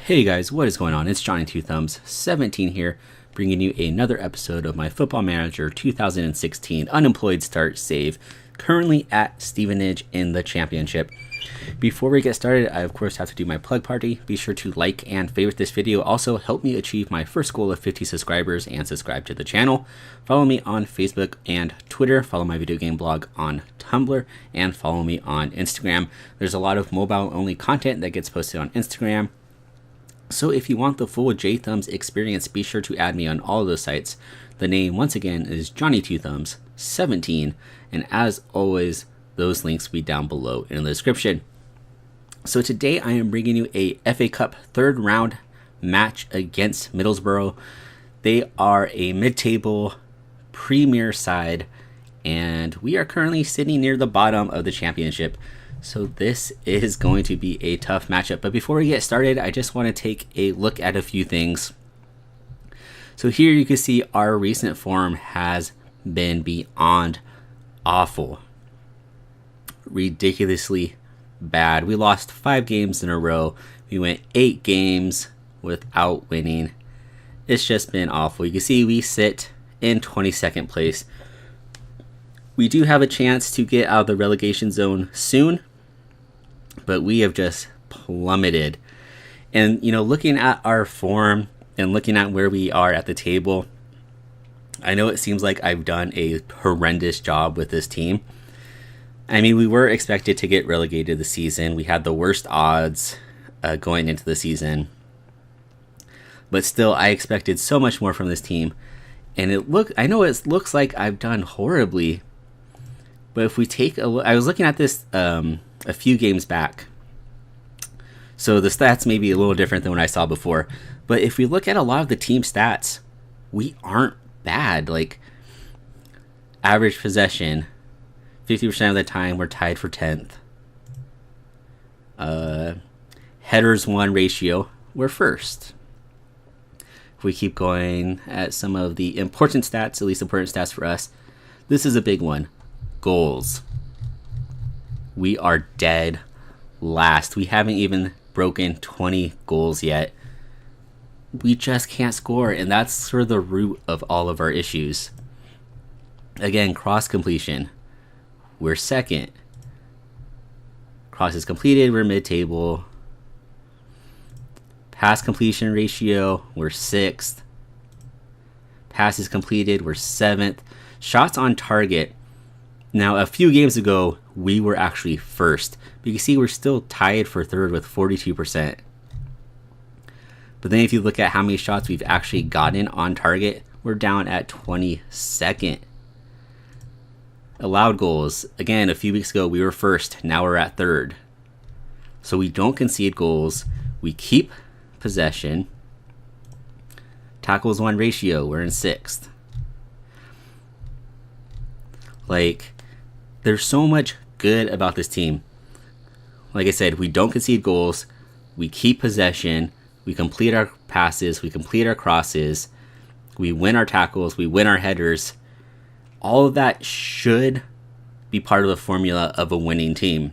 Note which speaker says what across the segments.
Speaker 1: Hey guys, what is going on? It's Johnny Two Thumbs 17 here, bringing you another episode of my Football Manager 2016 Unemployed Start Save, currently at Stevenage in the championship. Before we get started, I of course have to do my plug party. Be sure to like and favorite this video. Also help me achieve my first goal of 50 subscribers and subscribe to the channel. Follow me on Facebook and Twitter. Follow my video game blog on Tumblr and follow me on Instagram. There's a lot of mobile only content that gets posted on Instagram. So if you want the full J-Thumbs experience, be sure to add me on all of those sites. The name, once again, is Johnny Two Thumbs 17, and as always, those links will be down below in the description. So today I am bringing you a FA Cup third round match against Middlesbrough. They are a mid-table premier side, and we are currently sitting near the bottom of the championship. So this is going to be a tough matchup. But before we get started, I just want to take a look at a few things. So here you can see our recent form has been beyond awful. Ridiculously bad. We lost 5 games in a row. We went 8 games without winning. It's just been awful. You can see we sit in 22nd place. We do have a chance to get out of the relegation zone soon, but we have just plummeted. And, you know, looking at our form and looking at where we are at the table, I know it seems like I've done a horrendous job with this team. I mean, we were expected to get relegated this season. We had the worst odds going into the season. But still, I expected so much more from this team. And I know it looks like I've done horribly. But if we take a look, I was looking at this a few games back. So the stats may be a little different than what I saw before. But if we look at a lot of the team stats, we aren't bad. Like, average possession, 50% of the time we're tied for 10th. Headers won ratio, we're first. If we keep going at some of the important stats, at least important stats for us, this is a big one. Goals. We are dead last. We haven't even broken 20 goals yet. We just can't score, and that's sort of the root of all of our issues. Again, cross completion. We're second. Crosses completed, we're mid-table. Pass completion ratio, we're 6th. Passes completed, we're 7th. Shots on target. Now, a few games ago, we were actually first. But you can see we're still tied for third with 42%. But then if you look at how many shots we've actually gotten on target, we're down at 22nd. Allowed goals. Again, a few weeks ago, we were first. Now we're at third. So we don't concede goals. We keep possession. Tackles won ratio, we're in 6th. Like, there's so much good about this team. Like I said, we don't concede goals. We keep possession. We complete our passes. We complete our crosses. We win our tackles. We win our headers. All of that should be part of the formula of a winning team.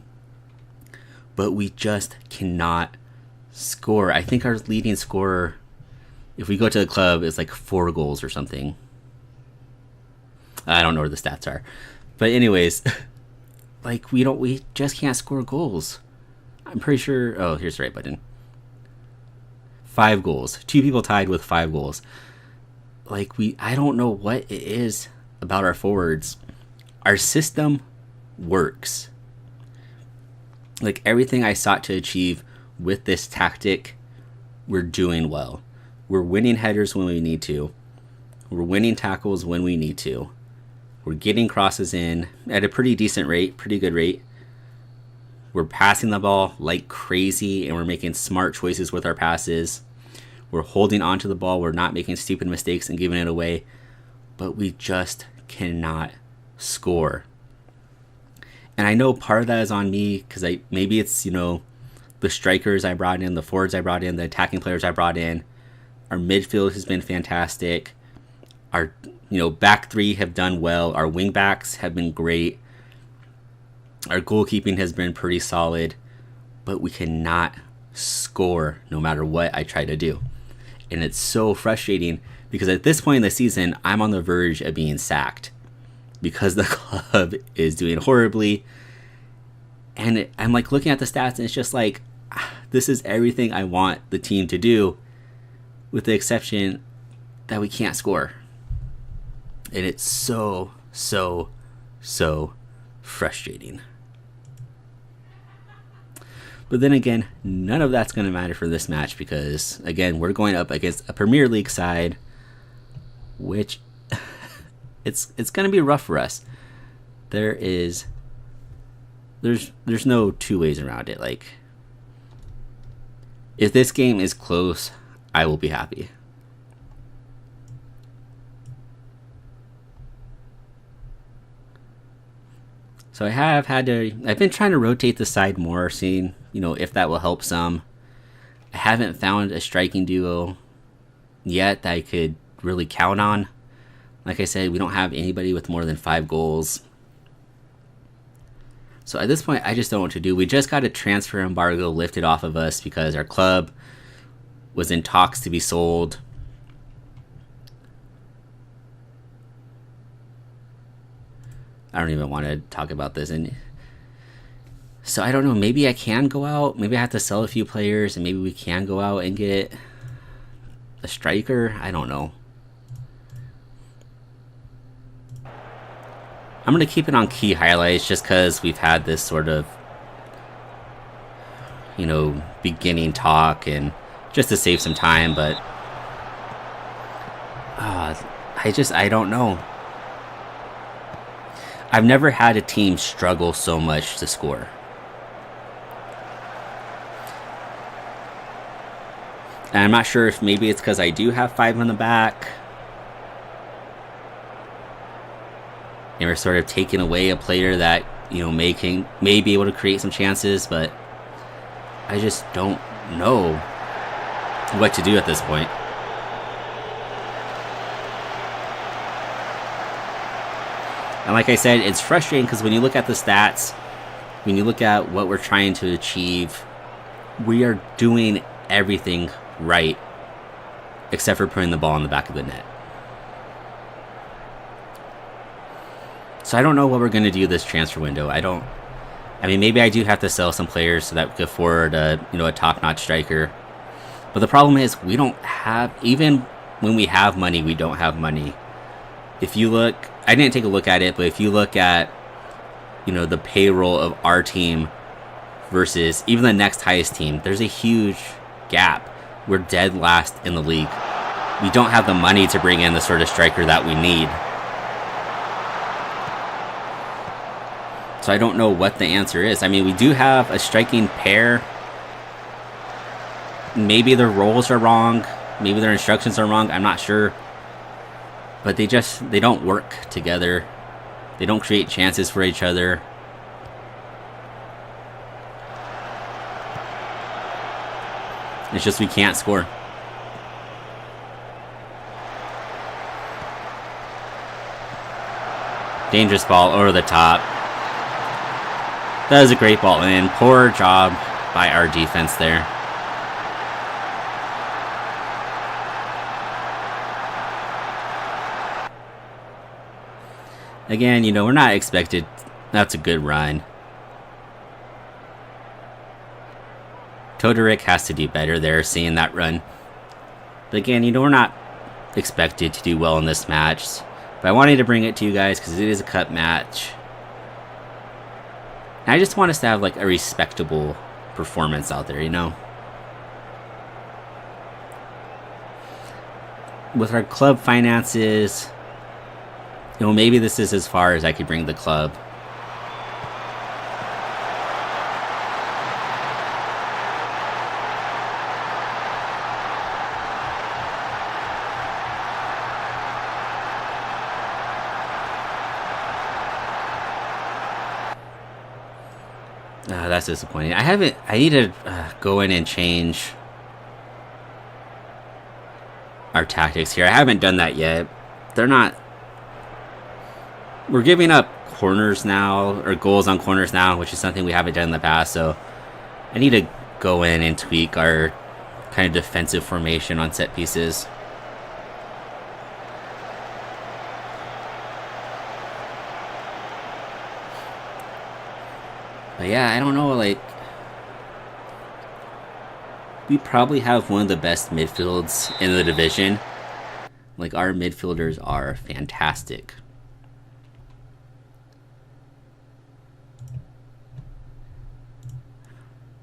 Speaker 1: But we just cannot score. I think our leading scorer, if we go to the club, is like 4 goals or something. I don't know where the stats are. But anyways, like we just can't score goals. I'm pretty sure, oh, here's the right button. 5 goals. 2 people tied with 5 goals. Like I don't know what it is about our forwards. Our system works. Like everything I sought to achieve with this tactic, we're doing well. We're winning headers when we need to. We're winning tackles when we need to. We're getting crosses in at a pretty decent rate, pretty good rate. We're passing the ball like crazy, and we're making smart choices with our passes. We're holding onto the ball. We're not making stupid mistakes and giving it away. But we just cannot score. And I know part of that is on me, because maybe it's, you know, the strikers I brought in, the forwards I brought in, the attacking players I brought in. Our midfield has been fantastic. Our back 3 have done well. Our wing backs have been great. Our goalkeeping has been pretty solid, but we cannot score no matter what I try to do. And it's so frustrating because at this point in the season, I'm on the verge of being sacked because the club is doing horribly. And I'm like looking at the stats and it's just like, this is everything I want the team to do, with the exception that we can't score. And it's so frustrating. But then again, none of that's going to matter for this match because, again, we're going up against a Premier League side, which it's going to be rough for us. There's no two ways around it. Like, if this game is close, I will be happy. So I've been trying to rotate the side more, seeing, if that will help some. I haven't found a striking duo yet that I could really count on. Like I said, we don't have anybody with more than 5 goals. So at this point, I just don't know what to do. We just got a transfer embargo lifted off of us because our club was in talks to be sold. I don't even want to talk about this. And so I don't know, maybe I can go out. Maybe I have to sell a few players and maybe we can go out and get a striker. I don't know. I'm going to keep it on key highlights just because we've had this sort of, beginning talk and just to save some time. But I don't know. I've never had a team struggle so much to score. And I'm not sure if maybe it's because I do have 5 in the back. And we're sort of taking away a player that, may be able to create some chances, but I just don't know what to do at this point. And like I said, it's frustrating because when you look at the stats, when you look at what we're trying to achieve, we are doing everything right except for putting the ball in the back of the net. So I don't know what we're going to do this transfer window. Maybe I do have to sell some players so that we could afford a top-notch striker. But the problem is we don't have, even when we have money, we don't have money. If you look, I didn't take a look at it, but if you look at, the payroll of our team versus even the next highest team, there's a huge gap. We're dead last in the league. We don't have the money to bring in the sort of striker that we need. So I don't know what the answer is. We do have a striking pair. Maybe their roles are wrong. Maybe their instructions are wrong. I'm not sure. But they don't work together. They don't create chances for each other. It's just we can't score. Dangerous ball over the top. That was a great ball in. Poor job by our defense there. Again, we're not expected. That's a good run. Todoric has to do better there, seeing that run. But again, we're not expected to do well in this match. But I wanted to bring it to you guys because it is a cup match. And I just want us to have a respectable performance out there, With our club finances, maybe this is as far as I could bring the club. That's disappointing. I need to go in and change our tactics here. I haven't done that yet. We're giving up corners now, or goals on corners now, which is something we haven't done in the past. So I need to go in and tweak our kind of defensive formation on set pieces. But yeah, I don't know, like, we probably have one of the best midfields in the division. Like, our midfielders are fantastic.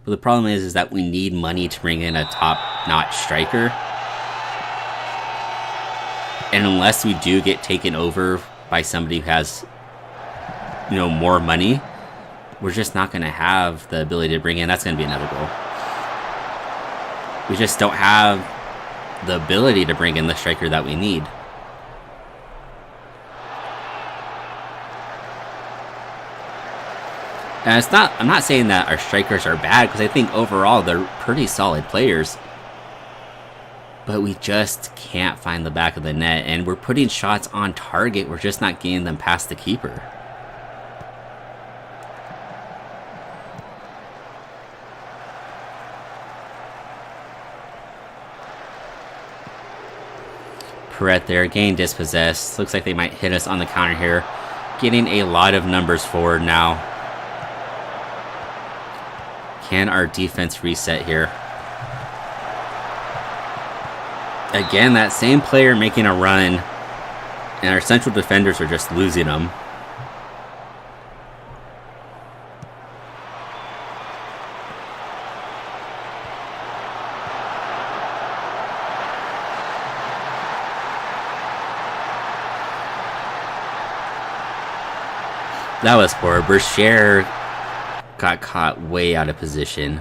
Speaker 1: But the problem is that we need money to bring in a top-notch striker. And unless we do get taken over by somebody who has, you know, more money, we're just not going to have the ability to bring in. That's going to be another goal. We just don't have the ability to bring in the striker that we need. And it's not, I'm not saying that our strikers are bad, because I think overall they're pretty solid players. But we just can't find the back of the net, and we're putting shots on target. We're just not getting them past the keeper. Perret there, getting dispossessed. Looks like they might hit us on the counter here. Getting a lot of numbers forward now. Can our defense reset here? Again, that same player making a run, and our central defenders are just losing them. That was poor. Berchier got caught way out of position.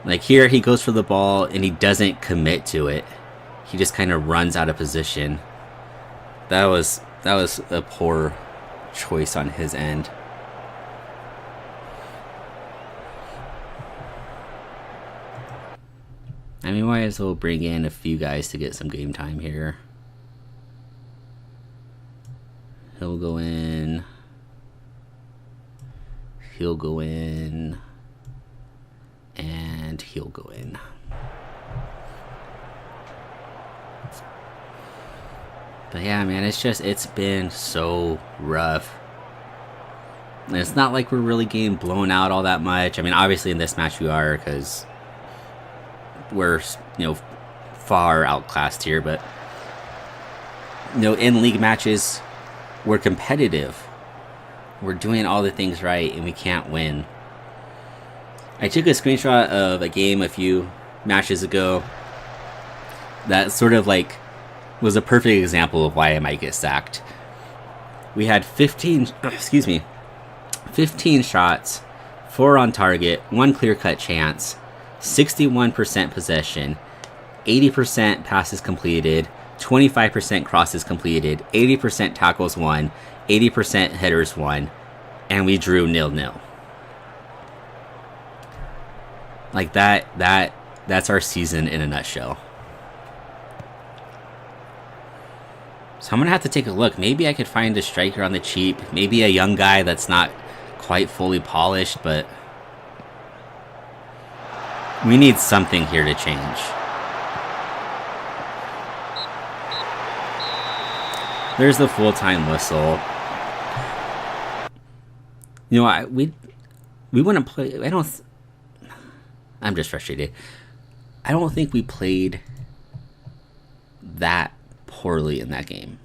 Speaker 1: Like here, he goes for the ball and he doesn't commit to it. He just kind of runs out of position. That was a poor choice on his end. I mean, might as well bring in a few guys to get some game time here. He'll go in. He'll go in. And he'll go in. But yeah, man, it's been so rough. And it's not like we're really getting blown out all that much. I mean, obviously in this match we are, because we're, you know, far outclassed here. But, you know, in league matches, we're competitive. We're doing all the things right, and we can't win. I took a screenshot of a game a few matches ago that sort of like was a perfect example of why I might get sacked. We had 15 shots, 4 on target, 1 clear-cut chance, 61% possession, 80% passes completed, 25% crosses completed, 80% tackles won, 80% headers won, and we drew 0-0. Like that's our season in a nutshell. So I'm gonna have to take a look. Maybe I could find a striker on the cheap, maybe a young guy that's not quite fully polished, but we need something here to change. There's the full-time whistle. You know, we wouldn't play. I'm just frustrated. I don't think we played that poorly in that game.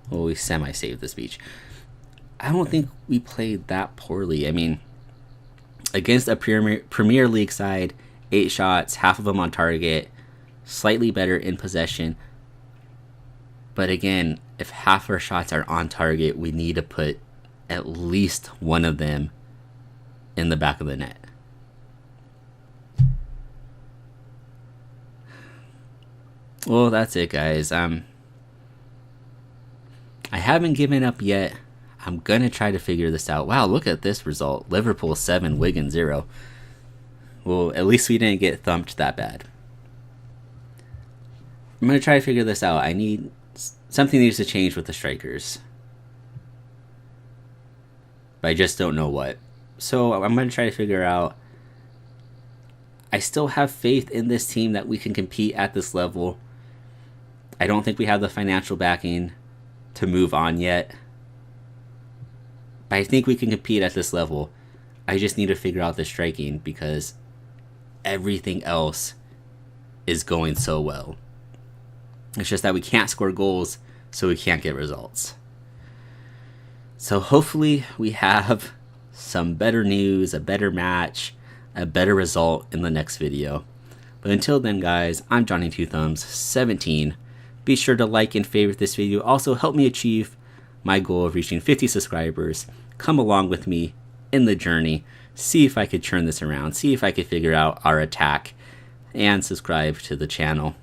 Speaker 1: Well, we semi-saved the speech. I don't think we played that poorly. I mean, against a Premier League side, 8 shots, half of them on target, slightly better in possession. But again, if half our shots are on target, we need to put at least one of them in the back of the net. Well, that's it, guys. I haven't given up yet. I'm going to try to figure this out. Wow, look at this result. Liverpool 7, Wigan 0. Well, at least we didn't get thumped that bad. I'm going to try to figure this out. Something needs to change with the strikers, but I just don't know what. So I'm going to try to figure out. I still have faith in this team that we can compete at this level. I don't think we have the financial backing to move on yet, but I think we can compete at this level. I just need to figure out the striking because everything else is going so well. It's just that we can't score goals, so we can't get results. So hopefully we have some better news, a better match, a better result in the next video. But until then, guys, I'm Johnny Two Thumbs 17. Be sure to like and favorite this video. Also help me achieve my goal of reaching 50 subscribers. Come along with me in the journey. See if I could turn this around. See if I could figure out our attack. And subscribe to the channel.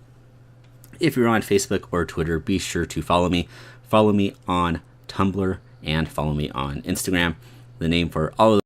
Speaker 1: If you're on Facebook or Twitter, be sure to follow me. Follow me on Tumblr and follow me on Instagram. The name for all of